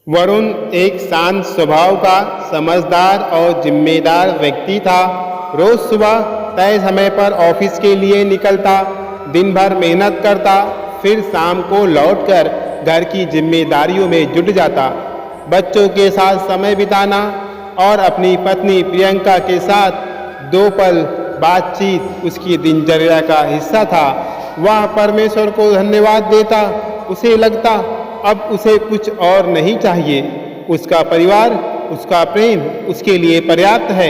वरुण एक शांत स्वभाव का समझदार और जिम्मेदार व्यक्ति था। रोज सुबह तय समय पर ऑफिस के लिए निकलता, दिन भर मेहनत करता, फिर शाम को लौटकर घर की जिम्मेदारियों में जुट जाता। बच्चों के साथ समय बिताना और अपनी पत्नी प्रियंका के साथ दो पल बातचीत उसकी दिनचर्या का हिस्सा था। वह परमेश्वर को धन्यवाद देता। उसे लगता अब उसे कुछ और नहीं चाहिए। उसका परिवार, उसका प्रेम उसके लिए पर्याप्त है।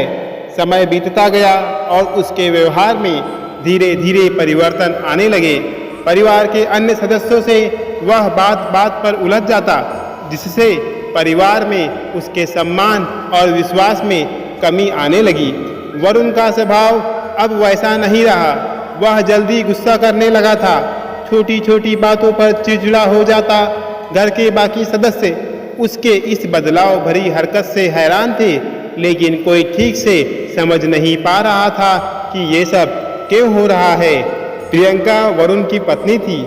समय बीतता गया और उसके व्यवहार में धीरे धीरे परिवर्तन आने लगे। परिवार के अन्य सदस्यों से वह बात बात पर उलझ जाता, जिससे परिवार में उसके सम्मान और विश्वास में कमी आने लगी। वरुण का स्वभाव अब वैसा नहीं रहा। वह जल्दी गुस्सा करने लगा था, छोटी छोटी बातों पर चिड़चिड़ा हो जाता। घर के बाकी सदस्य उसके इस बदलाव भरी हरकत से हैरान थे, लेकिन कोई ठीक से समझ नहीं पा रहा था कि ये सब क्यों हो रहा है। प्रियंका वरुण की पत्नी थी,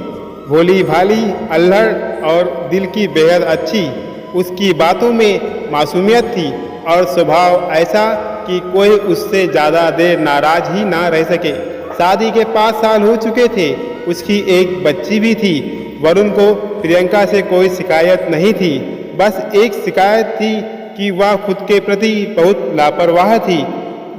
भोली भाली, अल्हड़ और दिल की बेहद अच्छी। उसकी बातों में मासूमियत थी और स्वभाव ऐसा कि कोई उससे ज़्यादा देर नाराज ही ना रह सके। शादी के 5 साल हो चुके थे। उसकी एक बच्ची भी थी। वरुण को प्रियंका से कोई शिकायत नहीं थी। बस एक शिकायत थी कि वह खुद के प्रति बहुत लापरवाह थी।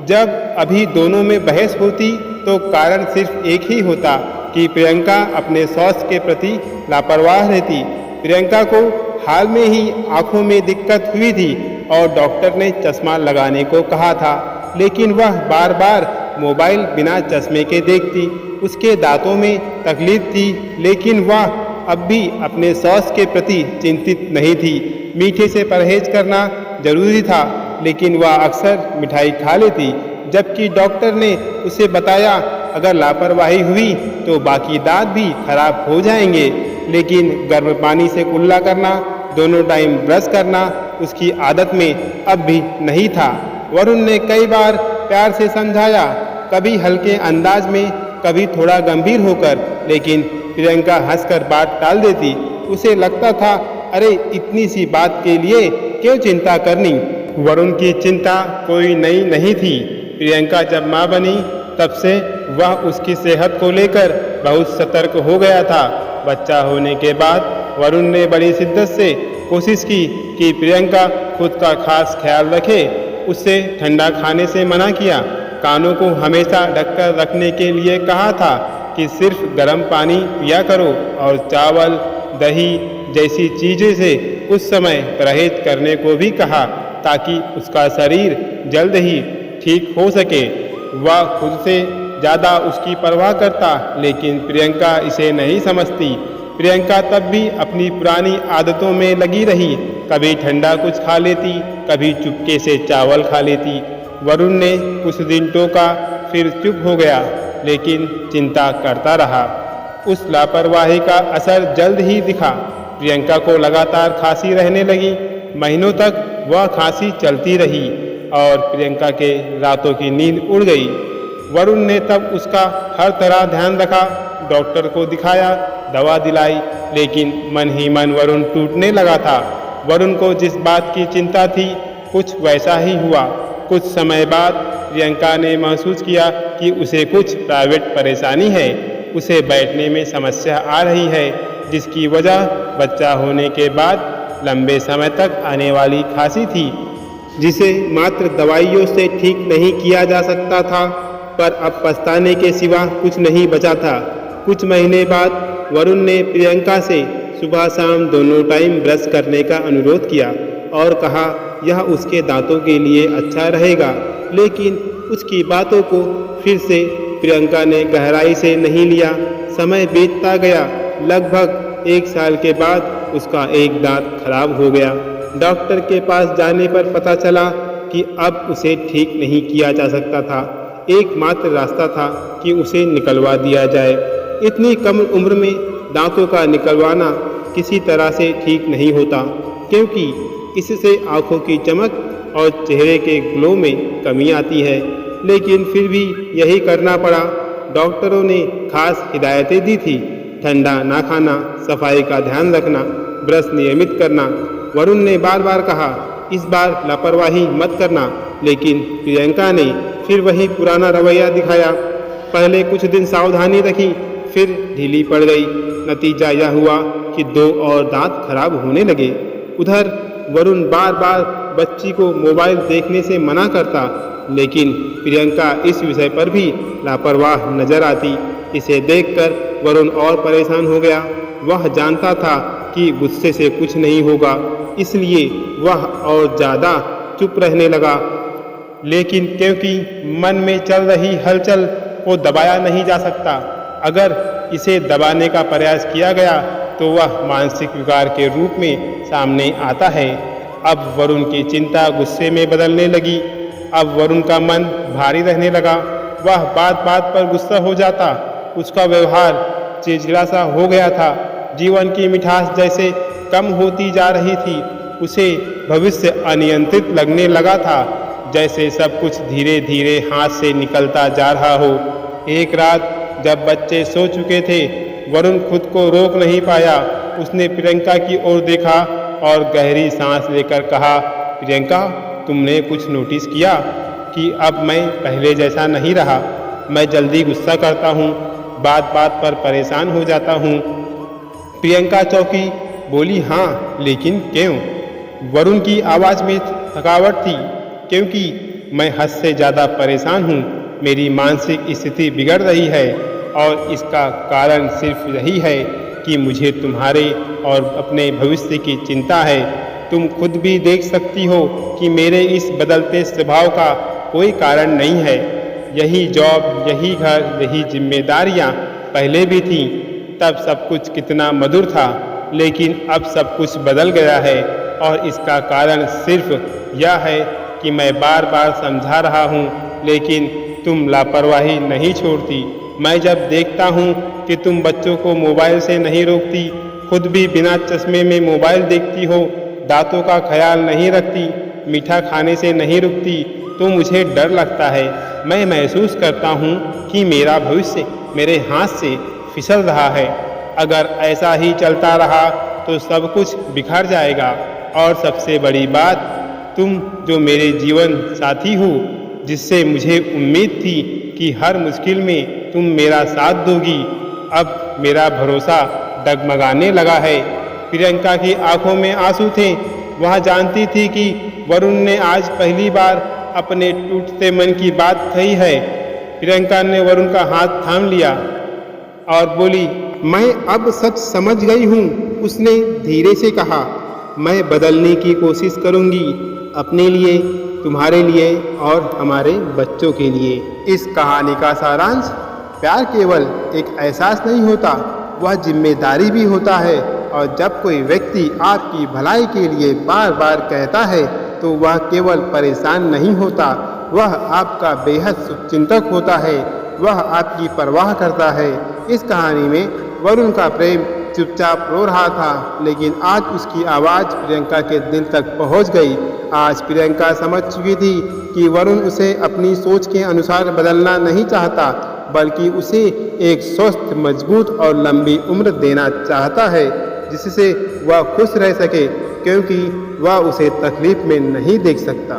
जब अभी दोनों में बहस होती तो कारण सिर्फ एक ही होता कि प्रियंका अपने स्वास्थ्य के प्रति लापरवाह रहती। प्रियंका को हाल में ही आंखों में दिक्कत हुई थी और डॉक्टर ने चश्मा लगाने को कहा था, लेकिन वह बार बार मोबाइल बिना चश्मे के देखती। उसके दांतों में तकलीफ थी, लेकिन वह अब भी अपने स्वास्थ्य के प्रति चिंतित नहीं थी। मीठे से परहेज करना जरूरी था, लेकिन वह अक्सर मिठाई खा लेती, जबकि डॉक्टर ने उसे बताया अगर लापरवाही हुई तो बाकी दांत भी खराब हो जाएंगे। लेकिन गर्म पानी से कुल्ला करना, दोनों टाइम ब्रश करना उसकी आदत में अब भी नहीं था। वरुण ने कई बार प्यार से समझाया, कभी हल्के अंदाज में, कभी थोड़ा गंभीर होकर, लेकिन प्रियंका हंसकर बात टाल देती। उसे लगता था अरे इतनी सी बात के लिए क्यों चिंता करनी। वरुण की चिंता कोई नई नहीं थी। प्रियंका जब माँ बनी तब से वह उसकी सेहत को लेकर बहुत सतर्क हो गया था। बच्चा होने के बाद वरुण ने बड़ी शिद्दत से कोशिश की कि प्रियंका खुद का खास ख्याल रखे। उससे ठंडा खाने से मना किया, कानों को हमेशा ढककर रखने के लिए कहा था कि सिर्फ गर्म पानी पिया करो और चावल, दही जैसी चीज़ों से उस समय परहेज करने को भी कहा, ताकि उसका शरीर जल्द ही ठीक हो सके। वह खुद से ज़्यादा उसकी परवाह करता, लेकिन प्रियंका इसे नहीं समझती। प्रियंका तब भी अपनी पुरानी आदतों में लगी रही। कभी ठंडा कुछ खा लेती, कभी चुपके से चावल खा लेती। वरुण ने कुछ दिन टोका, फिर चुप हो गया, लेकिन चिंता करता रहा। उस लापरवाही का असर जल्द ही दिखा। प्रियंका को लगातार खांसी रहने लगी। महीनों तक वह खांसी चलती रही और प्रियंका के रातों की नींद उड़ गई। वरुण ने तब उसका हर तरह ध्यान रखा, डॉक्टर को दिखाया, दवा दिलाई, लेकिन मन ही मन वरुण टूटने लगा था। वरुण को जिस बात की चिंता थी कुछ वैसा ही हुआ। कुछ समय बाद प्रियंका ने महसूस किया कि उसे कुछ प्राइवेट परेशानी है। उसे बैठने में समस्या आ रही है, जिसकी वजह बच्चा होने के बाद लंबे समय तक आने वाली खांसी थी, जिसे मात्र दवाइयों से ठीक नहीं किया जा सकता था। पर अब पछताने के सिवा कुछ नहीं बचा था। कुछ महीने बाद वरुण ने प्रियंका से सुबह शाम दोनों टाइम ब्रश करने का अनुरोध किया और कहा यह उसके दांतों के लिए अच्छा रहेगा। लेकिन उसकी बातों को फिर से प्रियंका ने गहराई से नहीं लिया। समय बीतता गया। लगभग 1 साल के बाद उसका एक दांत खराब हो गया। डॉक्टर के पास जाने पर पता चला कि अब उसे ठीक नहीं किया जा सकता था। एकमात्र रास्ता था कि उसे निकलवा दिया जाए। इतनी कम उम्र में दांतों का निकलवाना किसी तरह से ठीक नहीं होता, क्योंकि इससे आंखों की चमक और चेहरे के ग्लो में कमी आती है। लेकिन फिर भी यही करना पड़ा। डॉक्टरों ने खास हिदायतें दी थी, ठंडा ना खाना, सफाई का ध्यान रखना, ब्रश नियमित करना, वरुण ने बार बार कहा, इस बार लापरवाही मत करना, लेकिन प्रियंका ने फिर वही पुराना रवैया दिखाया। पहले कुछ दिन सावधानी रखी, फिर ढीली पड़ गई। नतीजा यह हुआ कि 2 और दांत खराब होने लगे। उधर वरुण बार बार बच्ची को मोबाइल देखने से मना करता, लेकिन प्रियंका इस विषय पर भी लापरवाह नजर आती। इसे देखकर वरुण और परेशान हो गया। वह जानता था कि गुस्से से कुछ नहीं होगा, इसलिए वह और ज़्यादा चुप रहने लगा। लेकिन क्योंकि मन में चल रही हलचल को दबाया नहीं जा सकता, अगर इसे दबाने का प्रयास किया गया तो वह मानसिक विकार के रूप में सामने आता है। अब वरुण की चिंता गुस्से में बदलने लगी। अब वरुण का मन भारी रहने लगा। वह बात बात पर गुस्सा हो जाता। उसका व्यवहार चिड़चिड़ा सा हो गया था। जीवन की मिठास जैसे कम होती जा रही थी। उसे भविष्य अनियंत्रित लगने लगा था, जैसे सब कुछ धीरे धीरे हाथ से निकलता जा रहा हो। एक रात जब बच्चे सो चुके थे, वरुण खुद को रोक नहीं पाया। उसने प्रियंका की ओर देखा और गहरी सांस लेकर कहा, प्रियंका, तुमने कुछ नोटिस किया कि अब मैं पहले जैसा नहीं रहा? मैं जल्दी गुस्सा करता हूँ, बात बात पर परेशान हो जाता हूँ। प्रियंका चौंकी, बोली, हाँ, लेकिन क्यों? वरुण की आवाज़ में थकावट थी। क्योंकि मैं हद से ज़्यादा परेशान हूँ। मेरी मानसिक स्थिति बिगड़ रही है और इसका कारण सिर्फ यही है कि मुझे तुम्हारे और अपने भविष्य की चिंता है। तुम खुद भी देख सकती हो कि मेरे इस बदलते स्वभाव का कोई कारण नहीं है। यही जॉब, यही घर, यही जिम्मेदारियाँ पहले भी थीं। तब सब कुछ कितना मधुर था, लेकिन अब सब कुछ बदल गया है और इसका कारण सिर्फ यह है कि मैं बार बार समझा रहा हूँ, लेकिन तुम लापरवाही नहीं छोड़ती। मैं जब देखता हूँ कि तुम बच्चों को मोबाइल से नहीं रोकती, खुद भी बिना चश्मे में मोबाइल देखती हो, दांतों का ख्याल नहीं रखती, मीठा खाने से नहीं रुकती, तो मुझे डर लगता है। मैं महसूस करता हूँ कि मेरा भविष्य मेरे हाथ से फिसल रहा है। अगर ऐसा ही चलता रहा तो सब कुछ बिखर जाएगा। और सबसे बड़ी बात, तुम जो मेरे जीवन साथी हो, जिससे मुझे उम्मीद थी कि हर मुश्किल में तुम मेरा साथ दोगी, अब मेरा भरोसा डगमगाने लगा है। प्रियंका की आंखों में आंसू थे। वह जानती थी कि वरुण ने आज पहली बार अपने टूटते मन की बात कही है। प्रियंका ने वरुण का हाथ थाम लिया और बोली, मैं अब सच समझ गई हूँ। उसने धीरे से कहा, मैं बदलने की कोशिश करूँगी, अपने लिए, तुम्हारे लिए और हमारे बच्चों के लिए। इस कहानी का सारांश, प्यार केवल एक एहसास नहीं होता, वह जिम्मेदारी भी होता है। और जब कोई व्यक्ति आपकी भलाई के लिए बार बार कहता है तो वह केवल परेशान नहीं होता, वह आपका बेहद शुभचिंतक होता है, वह आपकी परवाह करता है। इस कहानी में वरुण का प्रेम चुपचाप रो रहा था, लेकिन आज उसकी आवाज़ प्रियंका के दिल तक पहुंच गई। आज प्रियंका समझ चुकी थी कि वरुण उसे अपनी सोच के अनुसार बदलना नहीं चाहता, बल्कि उसे एक स्वस्थ, मजबूत और लंबी उम्र देना चाहता है, जिससे वह खुश रह सके, क्योंकि वह उसे तकलीफ में नहीं देख सकता।